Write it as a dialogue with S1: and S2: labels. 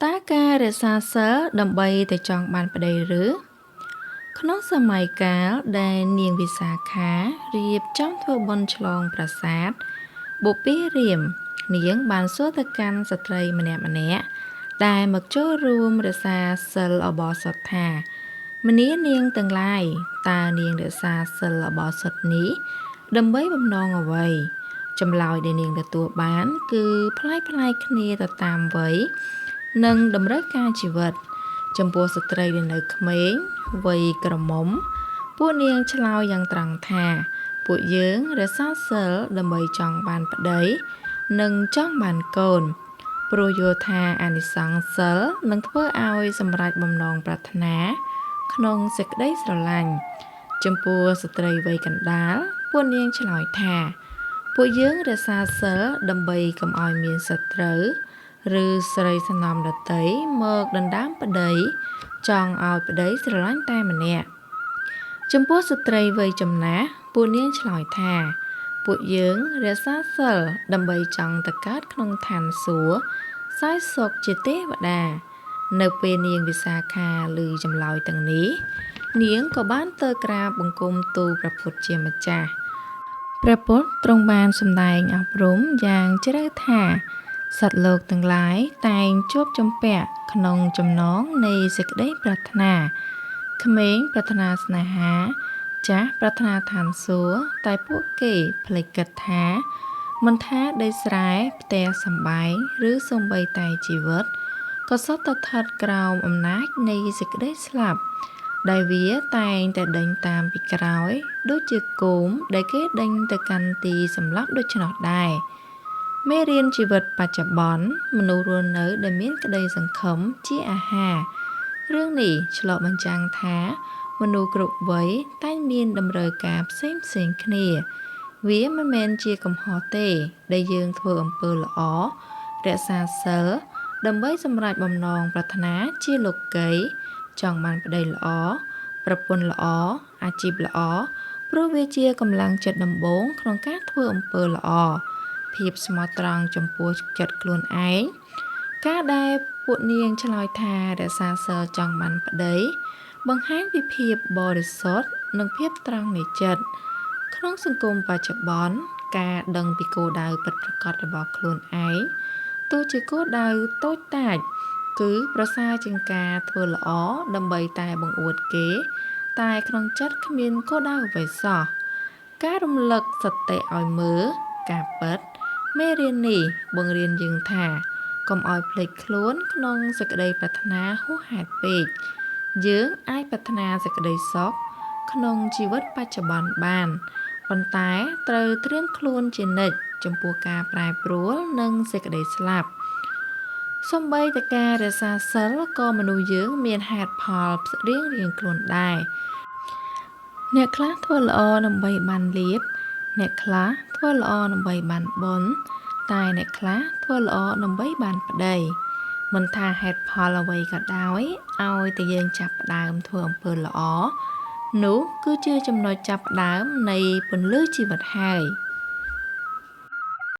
S1: តើការរក្សាសីលដើម្បីតែចង់បានប្តីឬក្នុងសម័យកាលដែលនាងវិសាខារៀបចំធ្វើបុណ្យឆ្លងប្រាសាទបុព្វារាមនាងបានសួរទៅកាន់ស្ត្រីម្នាក់ដែលមកចូលរួមរក្សាសីលឧបោសថថាម្នានាងទាំងឡាយតើនាងរក្សាសីលឧបោសថនេះដើម្បីបំណងអ្វីចម្លើយដែលនាងទទួលបានគឺផ្លែៗគ្នាទៅតាមវ័យនិងតម្រូវការជីវិតចំពោះស្ត្រីដែលនៅក្មេងវ័យក្រមុំពួកនាងឆ្លើយយ៉ាងត្រង់ថាពួកយើងរក្សាសីលដើម្បីចង់បានប្តីនិងចង់បានកូនព្រោះយល់ថាអានិសង្សសីលនឹងធ្វើឲ្យសម្រេចបំណងប្រាថ្នាក្នុងសេចក្តីស្រឡាញ់ចំពោះស្ត្រីវ័យកណ្ដាលពួកនាងឆ្លើយថាពួកយើងរក្សាសីលដើម្បីកុំឲ្យមានសត្រូវឬស្រីស្នំដតីមកដណ្ដើមប្តីចង់ឲ្យប្តីស្រឡាញ់តែម្នាក់ចំពោះស្ត្រីវ័យចំណាស់ពួកនាងឆ្លើយថាពួកយើងរក្សាសីលដើម្បីចង់ទៅកើតក្នុងឋានសួគ៌សោយសុខជាទេវតានៅពេលនាងវិសាខាឮចម្លើយទាំងនេះនាងក៏បានទៅក្រាបបង្គំទូលព្រះពុទ្ធជាម្ចាស់ព្រះពុទ្ធទ្រង់បានសម្ដែងអប់រំយ៉ាងជ្រៅថាសត្វលោកទាំងឡាយតែងជាប់ជំពាក់ក្នុងចំណងនៃសេចក្តីប្រាថ្នាក្មេងប្រាថ្នាស្នេហាចាស់ប្រាថ្នាឋានសួគ៌តែពួកគេភ្លេចគិតថាមិនថាដីស្រែផ្ទះសម្បែងឬសូម្បីតែជីវិតក៏សុទ្ធតែស្ថិតក្រោមអំណាចនៃសេចក្តីស្លាប់ដែលវាតែងតែដេញតាមពីក្រោយដូចជាគោមដែលគេដេញទៅកាន់ទីសម្លាប់ដូច្នោះដែរមេរៀនជីវិតបច្ចុប្បន្នមនុស្សរស់នៅដែលមានក្តីសង្ឃឹមជាអាហាររឿងនេះឆ្លុះបញ្ចាំងថាមនុស្សគ្រប់វ័យតែងមានតម្រូវការផ្សេងគ្នាវាមិនមែនជាកំហុសទេដែលយើងធ្វើអំពើល្អរក្សាសីលដើម្បីសម្រេចបំណងប្រាថ្នាជាលោកីចង់បានប្តីល្អប្រពន្ធល្អអាជីពល្អព្រោះវាជាកម្លាំងចិត្តដំបូងក្នុងការធ្វើអំពើល្អភាពស្មោះត្រង់ចំពោះចិត្តខ្លួនឯងការដែលពួកនាងឆ្លើយថារក្សាសីលចង់បានប្តីបង្ហាញពីភាពបរិសុទ្ធនិងភាពត្រង់នៃចិត្តក្នុងសង្គមបច្ចុប្បន្នការដឹងពីគោលដៅពិតប្រាកដរបស់ខ្លួនឯងទោះជាគោលដៅតូចតាចគឺប្រសើរជាងការធ្វើល្អដើម្បីតែបង្អួតគេតែក្នុងចិត្តគ្មានគោលដៅអ្វីសោះការរំលឹកសតិឲ្យមើលការពិតមេរៀននេះបង្រៀនយើងថាកុំឲ្យភ្លេចខ្លួនក្នុងសេចក្តីប្រាថ្នាហួសហេតុពេកយើងអាចប្រាថ្នាសេចក្តីសុខក្នុងជីវិតបច្ចុប្បន្នបានប៉ុន្តែត្រូវត្រៀមខ្លួនជានិច្ចចំពោះការប្រែប្រួលនិងសេចក្តីស្លាប់សូម្បីតែការរក្សាសីលក៏មនុស្សយើងមានហេតុផលរៀងខ្លួនដែរអ្នកខ្លះធ្វើល្អដើម្បីបានលៀបអ្នកខ្លះធ្វើល្អដើម្បីបានបុណ្យតែអ្នកខ្លះធ្វើល្អដើម្បីបានប្តីមិនថាហេតុផលអ្វីក៏ដោយឲ្យតែយើងចាប់ផ្ដើមធ្វើអំពើល្អនោះគឺជាចំណុចចាប់ផ្ដើមនៃពន្លឺជីវិតហើយ